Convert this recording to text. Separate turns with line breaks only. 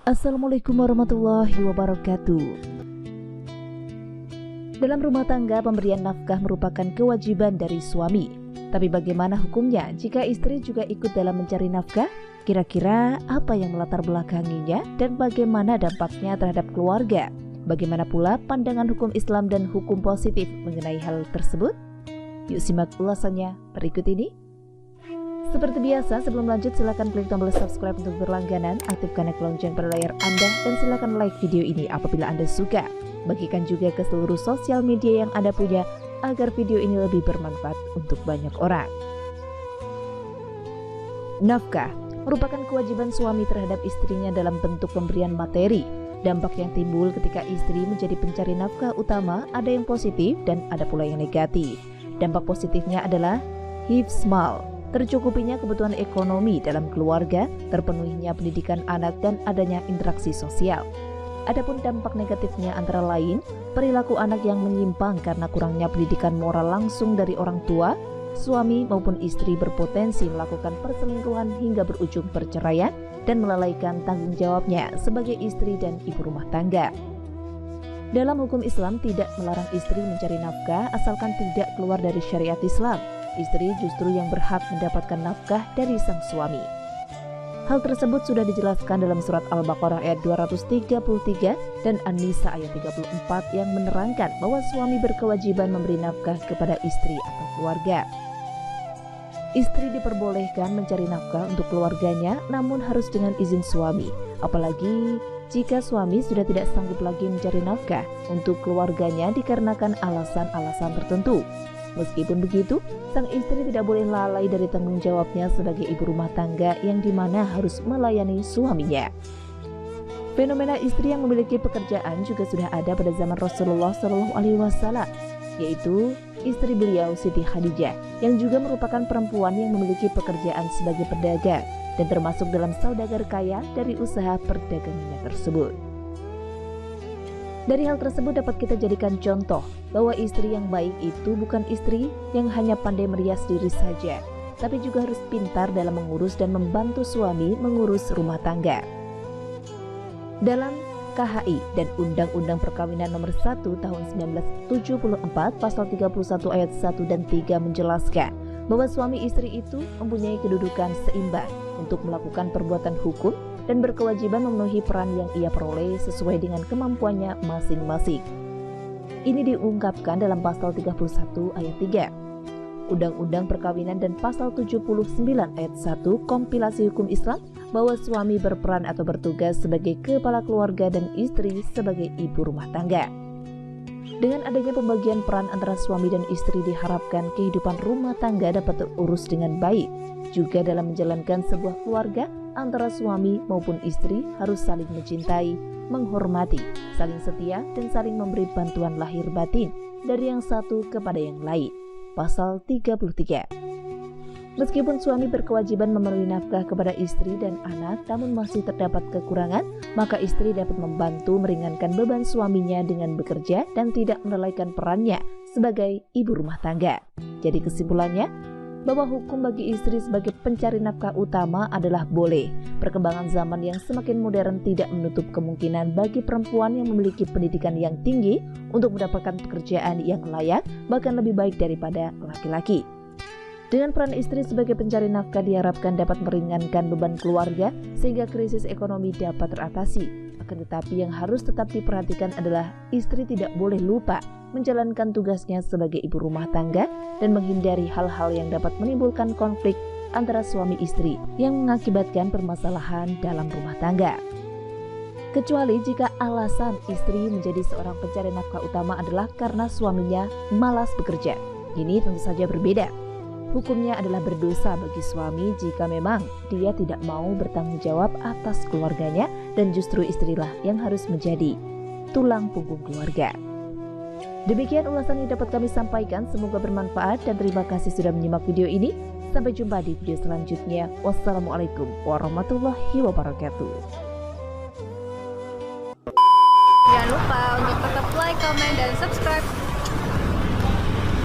Assalamualaikum warahmatullahi wabarakatuh. Dalam rumah tangga, pemberian nafkah merupakan kewajiban dari suami. Tapi bagaimana hukumnya jika istri juga ikut dalam mencari nafkah? Kira-kira apa yang melatar belakanginya dan bagaimana dampaknya terhadap keluarga? Bagaimana pula pandangan hukum Islam dan hukum positif mengenai hal tersebut? Yuk simak ulasannya berikut ini. Seperti biasa, sebelum lanjut silakan klik tombol subscribe untuk berlangganan, aktifkan lonceng pada layar Anda, dan silakan like video ini apabila Anda suka. Bagikan juga ke seluruh sosial media yang Anda punya agar video ini lebih bermanfaat untuk banyak orang. Nafkah merupakan kewajiban suami terhadap istrinya dalam bentuk pemberian materi. Dampak yang timbul ketika istri menjadi pencari nafkah utama ada yang positif dan ada pula yang negatif. Dampak positifnya adalah hifz mal, tercukupinya kebutuhan ekonomi dalam keluarga, terpenuhinya pendidikan anak, dan adanya interaksi sosial. Adapun dampak negatifnya antara lain, perilaku anak yang menyimpang karena kurangnya pendidikan moral langsung dari orang tua, suami maupun istri berpotensi melakukan perselingkuhan hingga berujung perceraian dan melalaikan tanggung jawabnya sebagai istri dan ibu rumah tangga. Dalam hukum Islam tidak melarang istri mencari nafkah asalkan tidak keluar dari syariat Islam. Istri justru yang berhak mendapatkan nafkah dari sang suami. Hal tersebut sudah dijelaskan dalam surat Al-Baqarah ayat 233 dan An-Nisa ayat 34 yang menerangkan bahwa suami berkewajiban memberi nafkah kepada istri atau keluarga. Istri diperbolehkan mencari nafkah untuk keluarganya namun harus dengan izin suami, apalagi jika suami sudah tidak sanggup lagi mencari nafkah untuk keluarganya dikarenakan alasan-alasan tertentu. Meskipun begitu, sang istri tidak boleh lalai dari tanggung jawabnya sebagai ibu rumah tangga yang dimana harus melayani suaminya. Fenomena istri yang memiliki pekerjaan juga sudah ada pada zaman Rasulullah SAW, yaitu istri beliau Siti Khadijah, yang juga merupakan perempuan yang memiliki pekerjaan sebagai pedagang dan termasuk dalam saudagar kaya dari usaha perdagangannya tersebut. Dari hal tersebut dapat kita jadikan contoh bahwa istri yang baik itu bukan istri yang hanya pandai merias diri saja, tapi juga harus pintar dalam mengurus dan membantu suami mengurus rumah tangga. Dalam KHI dan Undang-Undang Perkawinan Nomor 1 Tahun 1974 Pasal 31 Ayat 1 dan 3 menjelaskan bahwa suami istri itu mempunyai kedudukan seimbang untuk melakukan perbuatan hukum dan berkewajiban memenuhi peran yang ia peroleh sesuai dengan kemampuannya masing-masing. Ini diungkapkan dalam pasal 31 ayat 3 Undang-Undang Perkawinan dan pasal 79 ayat 1 kompilasi hukum Islam bahwa suami berperan atau bertugas sebagai kepala keluarga dan istri sebagai ibu rumah tangga. Dengan adanya pembagian peran antara suami dan istri diharapkan kehidupan rumah tangga dapat terurus dengan baik. Juga dalam menjalankan sebuah keluarga, antara suami maupun istri harus saling mencintai, menghormati, saling setia, dan saling memberi bantuan lahir batin dari yang satu kepada yang lain. Pasal 33. Meskipun suami berkewajiban memenuhi nafkah kepada istri dan anak, namun masih terdapat kekurangan, maka istri dapat membantu meringankan beban suaminya dengan bekerja dan tidak melalaikan perannya sebagai ibu rumah tangga. Jadi kesimpulannya, bahwa hukum bagi istri sebagai pencari nafkah utama adalah boleh. Perkembangan zaman yang semakin modern tidak menutup kemungkinan bagi perempuan yang memiliki pendidikan yang tinggi untuk mendapatkan pekerjaan yang layak, bahkan lebih baik daripada laki-laki. Dengan peran istri sebagai pencari nafkah diharapkan dapat meringankan beban keluarga sehingga krisis ekonomi dapat teratasi. Akan tetapi yang harus tetap diperhatikan adalah istri tidak boleh lupa menjalankan tugasnya sebagai ibu rumah tangga dan menghindari hal-hal yang dapat menimbulkan konflik antara suami istri yang mengakibatkan permasalahan dalam rumah tangga. Kecuali jika alasan istri menjadi seorang pencari nafkah utama adalah karena suaminya malas bekerja. Ini tentu saja berbeda. Hukumnya adalah berdosa bagi suami jika memang dia tidak mau bertanggung jawab atas keluarganya dan justru istrilah yang harus menjadi tulang punggung keluarga. Demikian ulasan yang dapat kami sampaikan, semoga bermanfaat dan terima kasih sudah menyimak video ini. Sampai jumpa di video selanjutnya. Wassalamualaikum warahmatullahi wabarakatuh.
Jangan lupa untuk tetap like, comment, dan subscribe